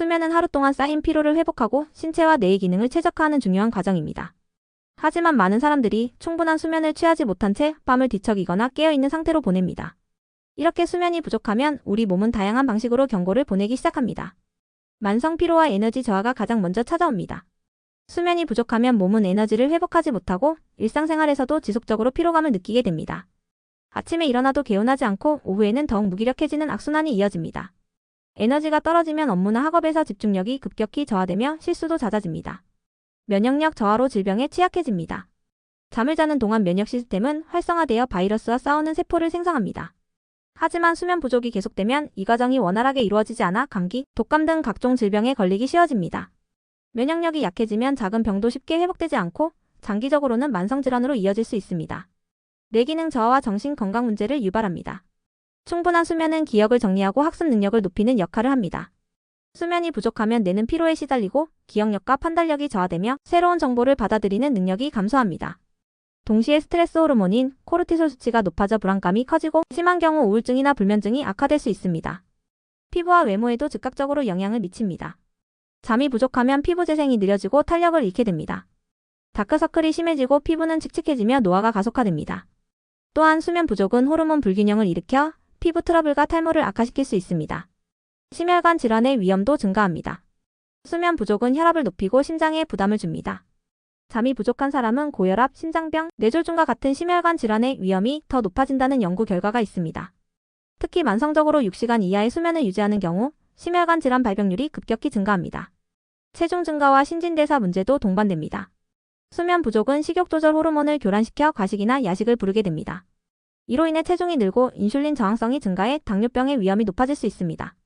수면은 하루 동안 쌓인 피로를 회복하고 신체와 뇌의 기능을 최적화하는 중요한 과정입니다. 하지만 많은 사람들이 충분한 수면을 취하지 못한 채 밤을 뒤척이거나 깨어있는 상태로 보냅니다. 이렇게 수면이 부족하면 우리 몸은 다양한 방식으로 경고를 보내기 시작합니다. 만성 피로와 에너지 저하가 가장 먼저 찾아옵니다. 수면이 부족하면 몸은 에너지를 회복하지 못하고 일상생활에서도 지속적으로 피로감을 느끼게 됩니다. 아침에 일어나도 개운하지 않고 오후에는 더욱 무기력해지는 악순환이 이어집니다. 에너지가 떨어지면 업무나 학업에서 집중력이 급격히 저하되며 실수도 잦아집니다. 면역력 저하로 질병에 취약해집니다. 잠을 자는 동안 면역 시스템은 활성화되어 바이러스와 싸우는 세포를 생성합니다. 하지만 수면 부족이 계속되면 이 과정이 원활하게 이루어지지 않아 감기, 독감 등 각종 질병에 걸리기 쉬워집니다. 면역력이 약해지면 작은 병도 쉽게 회복되지 않고 장기적으로는 만성질환으로 이어질 수 있습니다. 뇌기능 저하와 정신 건강 문제를 유발합니다. 충분한 수면은 기억을 정리하고 학습 능력을 높이는 역할을 합니다. 수면이 부족하면 뇌는 피로에 시달리고 기억력과 판단력이 저하되며 새로운 정보를 받아들이는 능력이 감소합니다. 동시에 스트레스 호르몬인 코르티솔 수치가 높아져 불안감이 커지고 심한 경우 우울증이나 불면증이 악화될 수 있습니다. 피부와 외모에도 즉각적으로 영향을 미칩니다. 잠이 부족하면 피부 재생이 느려지고 탄력을 잃게 됩니다. 다크서클이 심해지고 피부는 칙칙해지며 노화가 가속화됩니다. 또한 수면 부족은 호르몬 불균형을 일으켜 피부 트러블과 탈모를 악화시킬 수 있습니다. 심혈관 질환의 위험도 증가합니다. 수면 부족은 혈압을 높이고 심장에 부담을 줍니다. 잠이 부족한 사람은 고혈압, 심장병, 뇌졸중과 같은 심혈관 질환의 위험이 더 높아진다는 연구 결과가 있습니다. 특히 만성적으로 6시간 이하의 수면을 유지하는 경우 심혈관 질환 발병률이 급격히 증가합니다. 체중 증가와 신진대사 문제도 동반됩니다. 수면 부족은 식욕 조절 호르몬을 교란시켜 과식이나 야식을 부르게 됩니다. 이로 인해 체중이 늘고 인슐린 저항성이 증가해 당뇨병의 위험이 높아질 수 있습니다.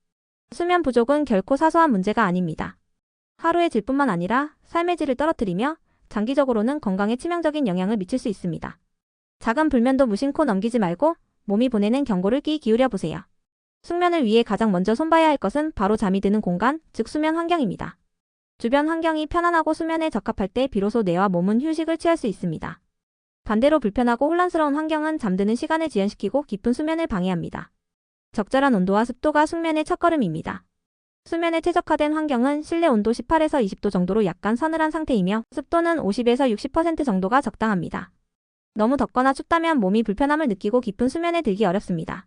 수면 부족은 결코 사소한 문제가 아닙니다. 하루의 질뿐만 아니라 삶의 질을 떨어뜨리며 장기적으로는 건강에 치명적인 영향을 미칠 수 있습니다. 작은 불면도 무심코 넘기지 말고 몸이 보내는 경고를 귀 기울여 보세요. 숙면을 위해 가장 먼저 손봐야 할 것은 바로 잠이 드는 공간, 즉 수면 환경입니다. 주변 환경이 편안하고 수면에 적합할 때 비로소 뇌와 몸은 휴식을 취할 수 있습니다. 반대로 불편하고 혼란스러운 환경은 잠드는 시간을 지연시키고 깊은 수면을 방해합니다. 적절한 온도와 습도가 숙면의 첫걸음입니다. 수면에 최적화된 환경은 실내 온도 18에서 20도 정도로 약간 서늘한 상태이며 습도는 50에서 60% 정도가 적당합니다. 너무 덥거나 춥다면 몸이 불편함을 느끼고 깊은 수면에 들기 어렵습니다.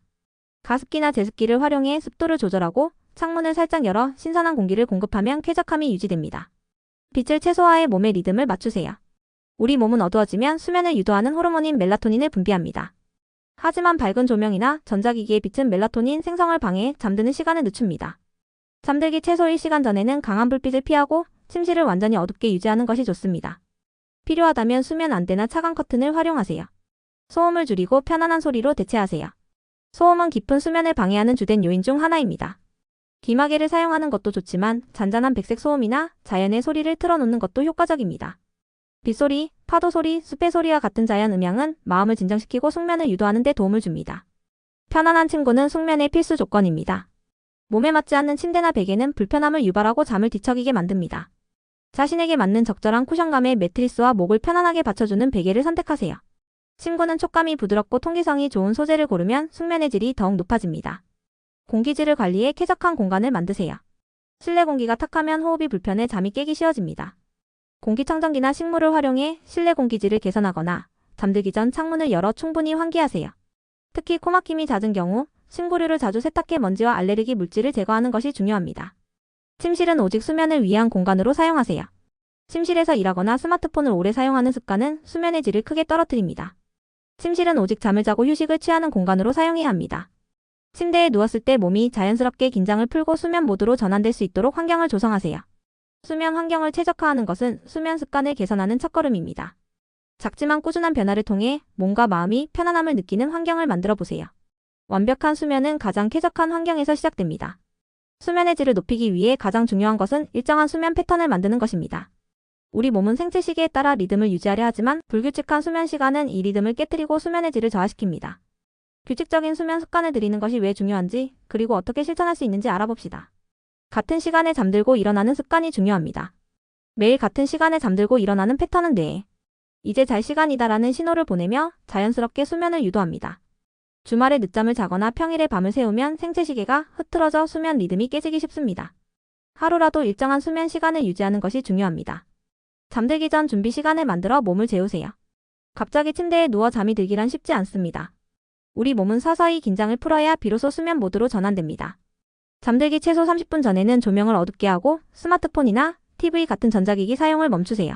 가습기나 제습기를 활용해 습도를 조절하고 창문을 살짝 열어 신선한 공기를 공급하면 쾌적함이 유지됩니다. 빛을 최소화해 몸의 리듬을 맞추세요. 우리 몸은 어두워지면 수면을 유도하는 호르몬인 멜라토닌을 분비합니다. 하지만 밝은 조명이나 전자기기의 빛은 멜라토닌 생성을 방해해 잠드는 시간을 늦춥니다. 잠들기 최소 1시간 전에는 강한 불빛을 피하고 침실을 완전히 어둡게 유지하는 것이 좋습니다. 필요하다면 수면 안대나 차광 커튼을 활용하세요. 소음을 줄이고 편안한 소리로 대체하세요. 소음은 깊은 수면을 방해하는 주된 요인 중 하나입니다. 귀마개를 사용하는 것도 좋지만 잔잔한 백색 소음이나 자연의 소리를 틀어놓는 것도 효과적입니다. 빗소리, 파도 소리, 숲의 소리와 같은 자연 음향은 마음을 진정시키고 숙면을 유도하는 데 도움을 줍니다. 편안한 침구는 숙면의 필수 조건입니다. 몸에 맞지 않는 침대나 베개는 불편함을 유발하고 잠을 뒤척이게 만듭니다. 자신에게 맞는 적절한 쿠션감의 매트리스와 목을 편안하게 받쳐주는 베개를 선택하세요. 침구는 촉감이 부드럽고 통기성이 좋은 소재를 고르면 숙면의 질이 더욱 높아집니다. 공기질을 관리해 쾌적한 공간을 만드세요. 실내 공기가 탁하면 호흡이 불편해 잠이 깨기 쉬워집니다. 공기청정기나 식물을 활용해 실내 공기질을 개선하거나 잠들기 전 창문을 열어 충분히 환기하세요. 특히 코막힘이 잦은 경우 침구류를 자주 세탁해 먼지와 알레르기 물질을 제거하는 것이 중요합니다. 침실은 오직 수면을 위한 공간으로 사용하세요. 침실에서 일하거나 스마트폰을 오래 사용하는 습관은 수면의 질을 크게 떨어뜨립니다. 침실은 오직 잠을 자고 휴식을 취하는 공간으로 사용해야 합니다. 침대에 누웠을 때 몸이 자연스럽게 긴장을 풀고 수면 모드로 전환될 수 있도록 환경을 조성하세요. 수면 환경을 최적화하는 것은 수면 습관을 개선하는 첫걸음입니다. 작지만 꾸준한 변화를 통해 몸과 마음이 편안함을 느끼는 환경을 만들어 보세요. 완벽한 수면은 가장 쾌적한 환경에서 시작됩니다. 수면의 질을 높이기 위해 가장 중요한 것은 일정한 수면 패턴을 만드는 것입니다. 우리 몸은 생체 시계에 따라 리듬을 유지하려 하지만 불규칙한 수면 시간은 이 리듬을 깨뜨리고 수면의 질을 저하시킵니다. 규칙적인 수면 습관을 들이는 것이 왜 중요한지, 그리고 어떻게 실천할 수 있는지 알아봅시다. 같은 시간에 잠들고 일어나는 습관이 중요합니다. 매일 같은 시간에 잠들고 일어나는 패턴은 뇌에 이제 잘 시간이다라는 신호를 보내며 자연스럽게 수면을 유도합니다. 주말에 늦잠을 자거나 평일에 밤을 새우면 생체 시계가 흐트러져 수면 리듬이 깨지기 쉽습니다. 하루라도 일정한 수면 시간을 유지하는 것이 중요합니다. 잠들기 전 준비 시간을 만들어 몸을 재우세요. 갑자기 침대에 누워 잠이 들기란 쉽지 않습니다. 우리 몸은 서서히 긴장을 풀어야 비로소 수면 모드로 전환됩니다. 잠들기 최소 30분 전에는 조명을 어둡게 하고 스마트폰이나 TV 같은 전자기기 사용을 멈추세요.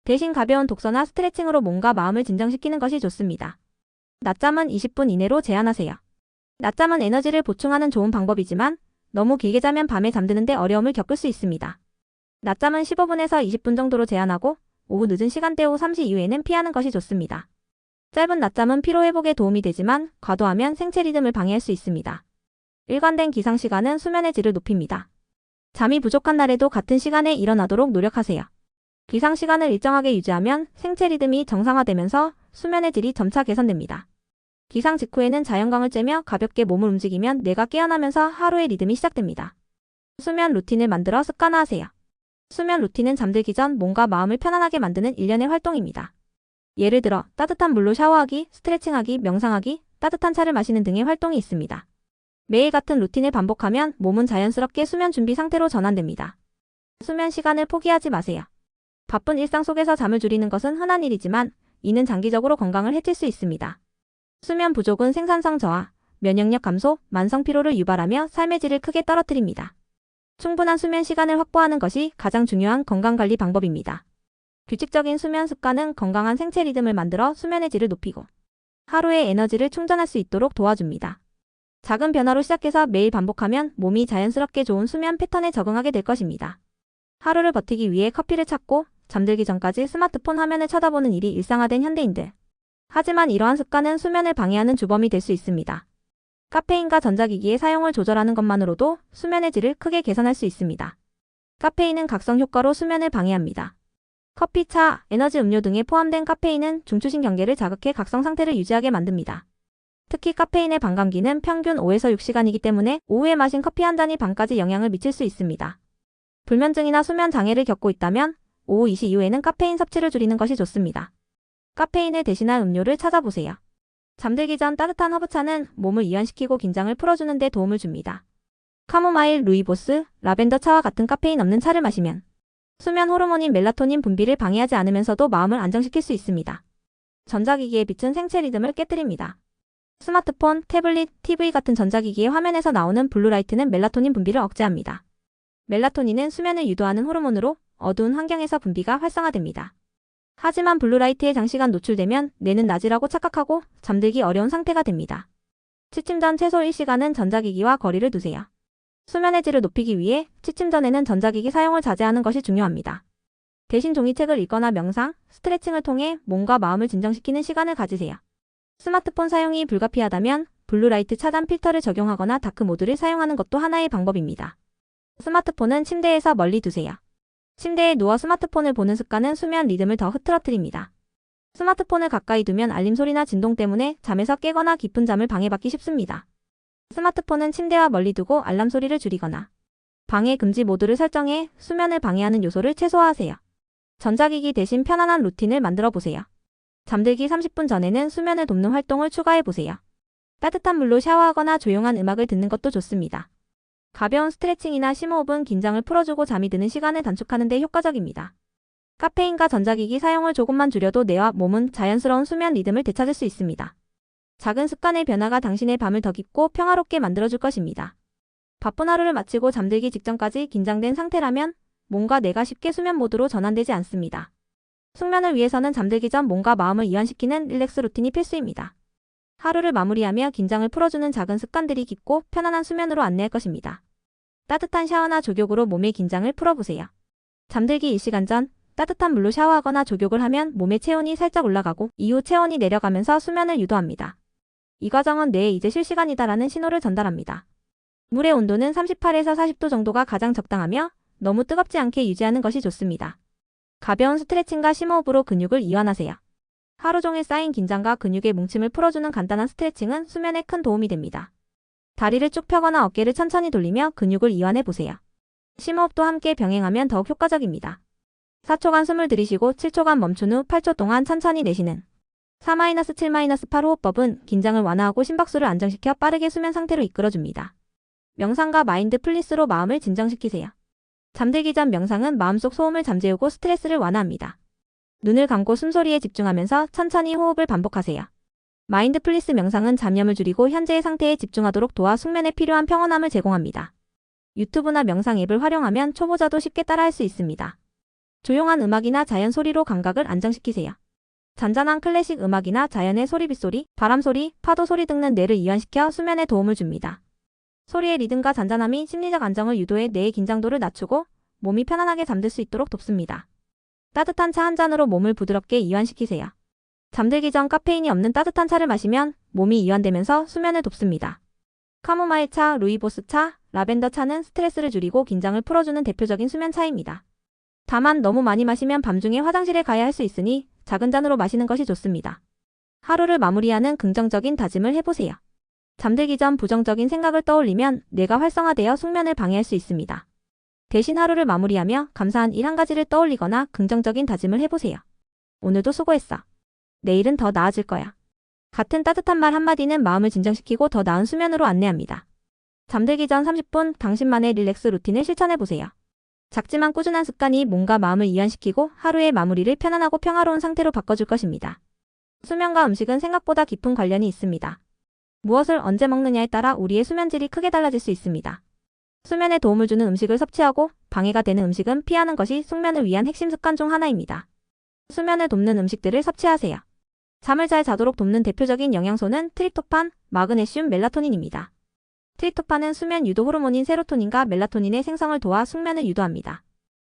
대신 가벼운 독서나 스트레칭으로 몸과 마음을 진정시키는 것이 좋습니다. 낮잠은 20분 이내로 제한하세요. 낮잠은 에너지를 보충하는 좋은 방법이지만 너무 길게 자면 밤에 잠드는데 어려움을 겪을 수 있습니다. 낮잠은 15분에서 20분 정도로 제한하고 오후 늦은 시간대 후 3시 이후에는 피하는 것이 좋습니다. 짧은 낮잠은 피로회복에 도움이 되지만 과도하면 생체 리듬을 방해할 수 있습니다. 일관된 기상시간은 수면의 질을 높입니다. 잠이 부족한 날에도 같은 시간에 일어나도록 노력하세요. 기상시간을 일정하게 유지하면 생체 리듬이 정상화되면서 수면의 질이 점차 개선됩니다. 기상 직후에는 자연광을 쬐며 가볍게 몸을 움직이면 뇌가 깨어나면서 하루의 리듬이 시작됩니다. 수면 루틴을 만들어 습관화하세요. 수면 루틴은 잠들기 전 몸과 마음을 편안하게 만드는 일련의 활동입니다. 예를 들어 따뜻한 물로 샤워하기, 스트레칭하기, 명상하기, 따뜻한 차를 마시는 등의 활동이 있습니다. 매일 같은 루틴을 반복하면 몸은 자연스럽게 수면 준비 상태로 전환됩니다. 수면 시간을 포기하지 마세요. 바쁜 일상 속에서 잠을 줄이는 것은 흔한 일이지만 이는 장기적으로 건강을 해칠 수 있습니다. 수면 부족은 생산성 저하, 면역력 감소, 만성 피로를 유발하며 삶의 질을 크게 떨어뜨립니다. 충분한 수면 시간을 확보하는 것이 가장 중요한 건강관리 방법입니다. 규칙적인 수면 습관은 건강한 생체 리듬을 만들어 수면의 질을 높이고 하루의 에너지를 충전할 수 있도록 도와줍니다. 작은 변화로 시작해서 매일 반복하면 몸이 자연스럽게 좋은 수면 패턴에 적응하게 될 것입니다. 하루를 버티기 위해 커피를 찾고 잠들기 전까지 스마트폰 화면을 쳐다보는 일이 일상화된 현대인들. 하지만 이러한 습관은 수면을 방해하는 주범이 될 수 있습니다. 카페인과 전자기기의 사용을 조절하는 것만으로도 수면의 질을 크게 개선할 수 있습니다. 카페인은 각성 효과로 수면을 방해합니다. 커피, 차, 에너지 음료 등에 포함된 카페인은 중추신경계를 자극해 각성 상태를 유지하게 만듭니다. 특히 카페인의 반감기는 평균 5에서 6시간이기 때문에 오후에 마신 커피 한 잔이 밤까지 영향을 미칠 수 있습니다. 불면증이나 수면 장애를 겪고 있다면 오후 2시 이후에는 카페인 섭취를 줄이는 것이 좋습니다. 카페인을 대신할 음료를 찾아보세요. 잠들기 전 따뜻한 허브차는 몸을 이완시키고 긴장을 풀어주는 데 도움을 줍니다. 카모마일, 루이보스, 라벤더 차와 같은 카페인 없는 차를 마시면 수면 호르몬인 멜라토닌 분비를 방해하지 않으면서도 마음을 안정시킬 수 있습니다. 전자기기의 빛은 생체 리듬을 깨뜨립니다. 스마트폰, 태블릿, TV 같은 전자기기의 화면에서 나오는 블루라이트는 멜라토닌 분비를 억제합니다. 멜라토닌은 수면을 유도하는 호르몬으로 어두운 환경에서 분비가 활성화됩니다. 하지만 블루라이트에 장시간 노출되면 뇌는 낮이라고 착각하고 잠들기 어려운 상태가 됩니다. 취침 전 최소 1시간은 전자기기와 거리를 두세요. 수면의 질을 높이기 위해 취침 전에는 전자기기 사용을 자제하는 것이 중요합니다. 대신 종이책을 읽거나 명상, 스트레칭을 통해 몸과 마음을 진정시키는 시간을 가지세요. 스마트폰 사용이 불가피하다면 블루라이트 차단 필터를 적용하거나 다크 모드를 사용하는 것도 하나의 방법입니다. 스마트폰은 침대에서 멀리 두세요. 침대에 누워 스마트폰을 보는 습관은 수면 리듬을 더 흐트러뜨립니다. 스마트폰을 가까이 두면 알림 소리나 진동 때문에 잠에서 깨거나 깊은 잠을 방해받기 쉽습니다. 스마트폰은 침대와 멀리 두고 알람 소리를 줄이거나 방해 금지 모드를 설정해 수면을 방해하는 요소를 최소화하세요. 전자기기 대신 편안한 루틴을 만들어 보세요. 잠들기 30분 전에는 수면을 돕는 활동을 추가해 보세요. 따뜻한 물로 샤워하거나 조용한 음악을 듣는 것도 좋습니다. 가벼운 스트레칭이나 심호흡은 긴장을 풀어주고 잠이 드는 시간을 단축하는 데 효과적입니다. 카페인과 전자기기 사용을 조금만 줄여도 뇌와 몸은 자연스러운 수면 리듬을 되찾을 수 있습니다. 작은 습관의 변화가 당신의 밤을 더 깊고 평화롭게 만들어줄 것입니다. 바쁜 하루를 마치고 잠들기 직전까지 긴장된 상태라면 몸과 뇌가 쉽게 수면 모드로 전환되지 않습니다. 숙면을 위해서는 잠들기 전 몸과 마음을 이완시키는 릴렉스 루틴이 필수입니다. 하루를 마무리하며 긴장을 풀어주는 작은 습관들이 깊고 편안한 수면으로 안내할 것입니다. 따뜻한 샤워나 족욕으로 몸의 긴장을 풀어보세요. 잠들기 1시간 전 따뜻한 물로 샤워하거나 족욕을 하면 몸의 체온이 살짝 올라가고 이후 체온이 내려가면서 수면을 유도합니다. 이 과정은 뇌에 이제 쉴 시간이다라는 신호를 전달합니다. 물의 온도는 38에서 40도 정도가 가장 적당하며 너무 뜨겁지 않게 유지하는 것이 좋습니다. 가벼운 스트레칭과 심호흡으로 근육을 이완하세요. 하루 종일 쌓인 긴장과 근육의 뭉침을 풀어주는 간단한 스트레칭은 수면에 큰 도움이 됩니다. 다리를 쭉 펴거나 어깨를 천천히 돌리며 근육을 이완해 보세요. 심호흡도 함께 병행하면 더욱 효과적입니다. 4초간 숨을 들이쉬고 7초간 멈춘 후 8초 동안 천천히 내쉬는 4-7-8 호흡법은 긴장을 완화하고 심박수를 안정시켜 빠르게 수면 상태로 이끌어줍니다. 명상과 마인드 플리스로 마음을 진정시키세요. 잠들기 전 명상은 마음속 소음을 잠재우고 스트레스를 완화합니다. 눈을 감고 숨소리에 집중하면서 천천히 호흡을 반복하세요. 마인드풀리스 명상은 잡념을 줄이고 현재의 상태에 집중하도록 도와 숙면에 필요한 평온함을 제공합니다. 유튜브나 명상 앱을 활용하면 초보자도 쉽게 따라할 수 있습니다. 조용한 음악이나 자연 소리로 감각을 안정시키세요. 잔잔한 클래식 음악이나 자연의 소리, 빗소리, 바람소리, 파도소리 등은 뇌를 이완시켜 수면에 도움을 줍니다. 소리의 리듬과 잔잔함이 심리적 안정을 유도해 뇌의 긴장도를 낮추고 몸이 편안하게 잠들 수 있도록 돕습니다. 따뜻한 차 한 잔으로 몸을 부드럽게 이완시키세요. 잠들기 전 카페인이 없는 따뜻한 차를 마시면 몸이 이완되면서 수면을 돕습니다. 카모마일 차, 루이보스 차, 라벤더 차는 스트레스를 줄이고 긴장을 풀어주는 대표적인 수면 차입니다. 다만 너무 많이 마시면 밤중에 화장실에 가야 할 수 있으니 작은 잔으로 마시는 것이 좋습니다. 하루를 마무리하는 긍정적인 다짐을 해보세요. 잠들기 전 부정적인 생각을 떠올리면 뇌가 활성화되어 숙면을 방해할 수 있습니다. 대신 하루를 마무리하며 감사한 일 한 가지를 떠올리거나 긍정적인 다짐을 해보세요. 오늘도 수고했어. 내일은 더 나아질 거야. 같은 따뜻한 말 한마디는 마음을 진정시키고 더 나은 수면으로 안내합니다. 잠들기 전 30분 당신만의 릴렉스 루틴을 실천해보세요. 작지만 꾸준한 습관이 몸과 마음을 이완시키고 하루의 마무리를 편안하고 평화로운 상태로 바꿔줄 것입니다. 수면과 음식은 생각보다 깊은 관련이 있습니다. 무엇을 언제 먹느냐에 따라 우리의 수면 질이 크게 달라질 수 있습니다. 수면에 도움을 주는 음식을 섭취하고 방해가 되는 음식은 피하는 것이 숙면을 위한 핵심 습관 중 하나입니다. 수면을 돕는 음식들을 섭취하세요. 잠을 잘 자도록 돕는 대표적인 영양소는 트립토판, 마그네슘, 멜라토닌입니다. 트립토판은 수면 유도 호르몬인 세로토닌과 멜라토닌의 생성을 도와 숙면을 유도합니다.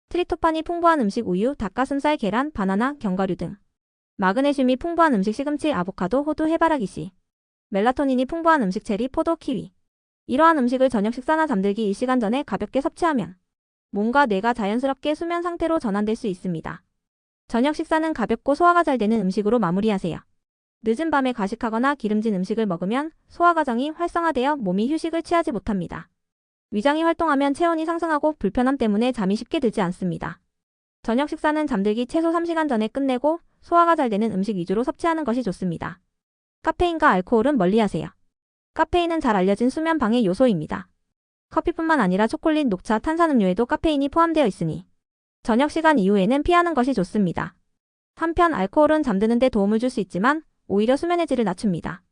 트립토판이 풍부한 음식 우유, 닭가슴살, 계란, 바나나, 견과류 등. 마그네슘이 풍부한 음식 시금치, 아보카도, 호두, 해바라기씨. 멜라토닌이 풍부한 음식 체리, 포도, 키위. 이러한 음식을 저녁 식사나 잠들기 1시간 전에 가볍게 섭취하면 몸과 뇌가 자연스럽게 수면 상태로 전환될 수 있습니다. 저녁 식사는 가볍고 소화가 잘 되는 음식으로 마무리하세요. 늦은 밤에 과식하거나 기름진 음식을 먹으면 소화 과정이 활성화되어 몸이 휴식을 취하지 못합니다. 위장이 활동하면 체온이 상승하고 불편함 때문에 잠이 쉽게 들지 않습니다. 저녁 식사는 잠들기 최소 3시간 전에 끝내고 소화가 잘 되는 음식 위주로 섭취하는 것이 좋습니다. 카페인과 알코올은 멀리하세요. 카페인은 잘 알려진 수면 방해 요소입니다. 커피뿐만 아니라 초콜릿, 녹차, 탄산음료에도 카페인이 포함되어 있으니 저녁 시간 이후에는 피하는 것이 좋습니다. 한편 알코올은 잠드는 데 도움을 줄 수 있지만 오히려 수면의 질을 낮춥니다.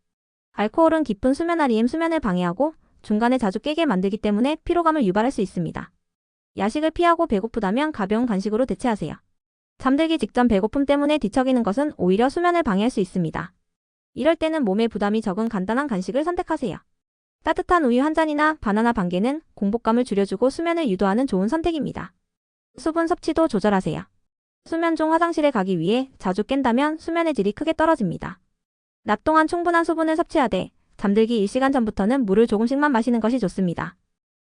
알코올은 깊은 수면 REM 수면을 방해하고 중간에 자주 깨게 만들기 때문에 피로감을 유발할 수 있습니다. 야식을 피하고 배고프다면 가벼운 간식으로 대체하세요. 잠들기 직전 배고픔 때문에 뒤척이는 것은 오히려 수면을 방해할 수 있습니다. 이럴 때는 몸에 부담이 적은 간단한 간식을 선택하세요. 따뜻한 우유 한 잔이나 바나나 반 개는 공복감을 줄여주고 수면을 유도하는 좋은 선택입니다. 수분 섭취도 조절하세요. 수면 중 화장실에 가기 위해 자주 깬다면 수면의 질이 크게 떨어집니다. 낮 동안 충분한 수분을 섭취하되 잠들기 1시간 전부터는 물을 조금씩만 마시는 것이 좋습니다.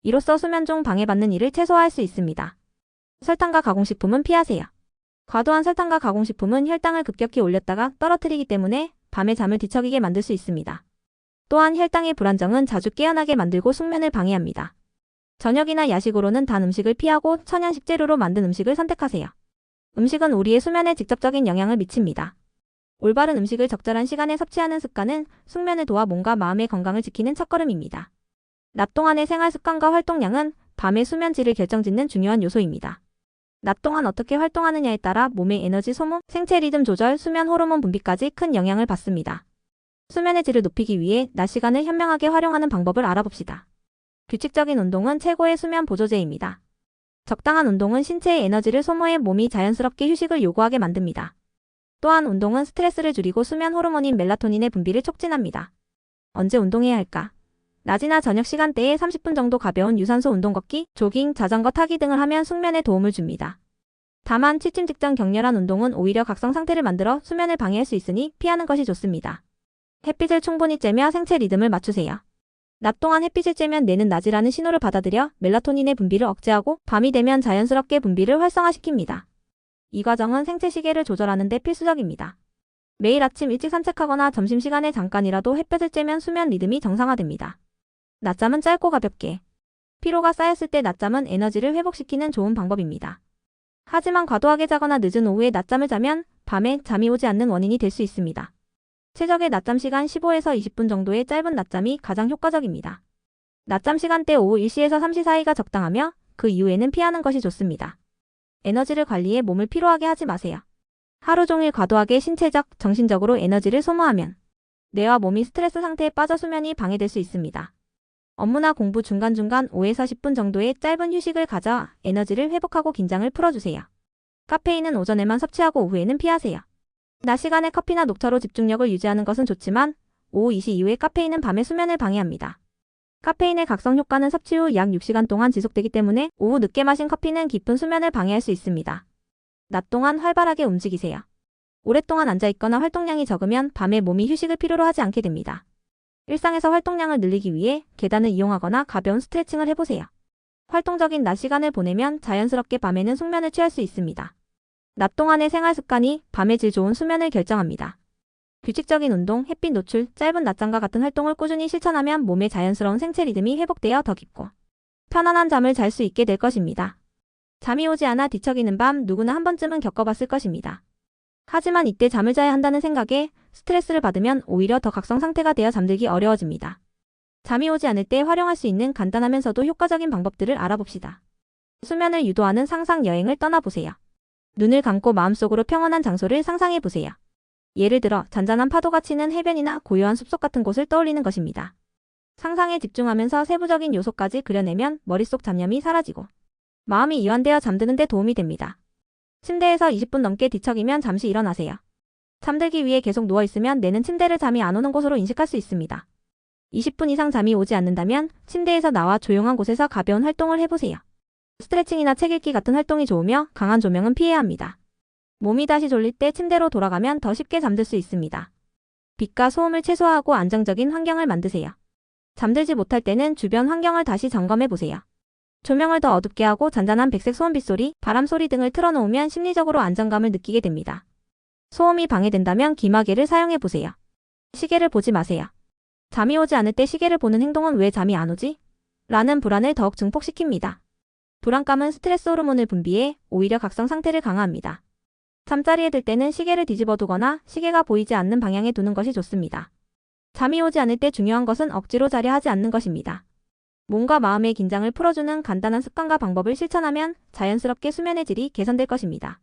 이로써 수면 중 방해받는 일을 최소화할 수 있습니다. 설탕과 가공식품은 피하세요. 과도한 설탕과 가공식품은 혈당을 급격히 올렸다가 떨어뜨리기 때문에 밤에 잠을 뒤척이게 만들 수 있습니다. 또한 혈당의 불안정은 자주 깨어나게 만들고 숙면을 방해합니다. 저녁이나 야식으로는 단 음식을 피하고 천연 식재료로 만든 음식을 선택하세요. 음식은 우리의 수면에 직접적인 영향을 미칩니다. 올바른 음식을 적절한 시간에 섭취하는 습관은 숙면을 도와 몸과 마음의 건강을 지키는 첫걸음입니다. 낮 동안의 생활 습관과 활동량은 밤의 수면 질을 결정짓는 중요한 요소입니다. 낮 동안 어떻게 활동하느냐에 따라 몸의 에너지 소모, 생체 리듬 조절, 수면 호르몬 분비까지 큰 영향을 받습니다. 수면의 질을 높이기 위해 낮 시간을 현명하게 활용하는 방법을 알아봅시다. 규칙적인 운동은 최고의 수면 보조제입니다. 적당한 운동은 신체의 에너지를 소모해 몸이 자연스럽게 휴식을 요구하게 만듭니다. 또한 운동은 스트레스를 줄이고 수면 호르몬인 멜라토닌의 분비를 촉진합니다. 언제 운동해야 할까? 낮이나 저녁 시간대에 30분 정도 가벼운 유산소 운동 걷기, 조깅, 자전거 타기 등을 하면 숙면에 도움을 줍니다. 다만 취침 직전 격렬한 운동은 오히려 각성 상태를 만들어 수면을 방해할 수 있으니 피하는 것이 좋습니다. 햇빛을 충분히 쬐며 생체 리듬을 맞추세요. 낮 동안 햇빛을 쬐면 뇌는 낮이라는 신호를 받아들여 멜라토닌의 분비를 억제하고 밤이 되면 자연스럽게 분비를 활성화시킵니다. 이 과정은 생체 시계를 조절하는 데 필수적입니다. 매일 아침 일찍 산책하거나 점심시간에 잠깐이라도 햇볕을 쬐면 수면 리듬이 정상화됩니다. 낮잠은 짧고 가볍게. 피로가 쌓였을 때 낮잠은 에너지를 회복시키는 좋은 방법입니다. 하지만 과도하게 자거나 늦은 오후에 낮잠을 자면 밤에 잠이 오지 않는 원인이 될 수 있습니다. 최적의 낮잠 시간 15에서 20분 정도의 짧은 낮잠이 가장 효과적입니다. 낮잠 시간대 오후 1시에서 3시 사이가 적당하며 그 이후에는 피하는 것이 좋습니다. 에너지를 관리해 몸을 피로하게 하지 마세요. 하루 종일 과도하게 신체적, 정신적으로 에너지를 소모하면 뇌와 몸이 스트레스 상태에 빠져 수면이 방해될 수 있습니다. 업무나 공부 중간중간 5에서 10분 정도의 짧은 휴식을 가져 에너지를 회복하고 긴장을 풀어주세요. 카페인은 오전에만 섭취하고 오후에는 피하세요. 낮 시간에 커피나 녹차로 집중력을 유지하는 것은 좋지만 오후 2시 이후에 카페인은 밤의 수면을 방해합니다. 카페인의 각성 효과는 섭취 후 약 6시간 동안 지속되기 때문에 오후 늦게 마신 커피는 깊은 수면을 방해할 수 있습니다. 낮 동안 활발하게 움직이세요. 오랫동안 앉아있거나 활동량이 적으면 밤에 몸이 휴식을 필요로 하지 않게 됩니다. 일상에서 활동량을 늘리기 위해 계단을 이용하거나 가벼운 스트레칭을 해보세요. 활동적인 낮 시간을 보내면 자연스럽게 밤에는 숙면을 취할 수 있습니다. 낮 동안의 생활 습관이 밤의 질 좋은 수면을 결정합니다. 규칙적인 운동, 햇빛 노출, 짧은 낮잠과 같은 활동을 꾸준히 실천하면 몸의 자연스러운 생체 리듬이 회복되어 더 깊고 편안한 잠을 잘 수 있게 될 것입니다. 잠이 오지 않아 뒤척이는 밤 누구나 한 번쯤은 겪어봤을 것입니다. 하지만 이때 잠을 자야 한다는 생각에 스트레스를 받으면 오히려 더 각성 상태가 되어 잠들기 어려워집니다. 잠이 오지 않을 때 활용할 수 있는 간단하면서도 효과적인 방법들을 알아봅시다. 수면을 유도하는 상상 여행을 떠나보세요. 눈을 감고 마음속으로 평온한 장소를 상상해보세요. 예를 들어 잔잔한 파도가 치는 해변이나 고요한 숲속 같은 곳을 떠올리는 것입니다. 상상에 집중하면서 세부적인 요소까지 그려내면 머릿속 잡념이 사라지고 마음이 이완되어 잠드는 데 도움이 됩니다. 침대에서 20분 넘게 뒤척이면 잠시 일어나세요. 잠들기 위해 계속 누워있으면 뇌는 침대를 잠이 안 오는 곳으로 인식할 수 있습니다. 20분 이상 잠이 오지 않는다면 침대에서 나와 조용한 곳에서 가벼운 활동을 해보세요. 스트레칭이나 책 읽기 같은 활동이 좋으며 강한 조명은 피해야 합니다. 몸이 다시 졸릴 때 침대로 돌아가면 더 쉽게 잠들 수 있습니다. 빛과 소음을 최소화하고 안정적인 환경을 만드세요. 잠들지 못할 때는 주변 환경을 다시 점검해보세요. 조명을 더 어둡게 하고 잔잔한 백색 소음 빗소리, 바람 소리 등을 틀어놓으면 심리적으로 안정감을 느끼게 됩니다. 소음이 방해된다면 귀마개를 사용해보세요. 시계를 보지 마세요. 잠이 오지 않을 때 시계를 보는 행동은 왜 잠이 안 오지? 라는 불안을 더욱 증폭시킵니다. 불안감은 스트레스 호르몬을 분비해 오히려 각성 상태를 강화합니다. 잠자리에 들 때는 시계를 뒤집어 두거나 시계가 보이지 않는 방향에 두는 것이 좋습니다. 잠이 오지 않을 때 중요한 것은 억지로 자려 하지 않는 것입니다. 몸과 마음의 긴장을 풀어주는 간단한 습관과 방법을 실천하면 자연스럽게 수면의 질이 개선될 것입니다.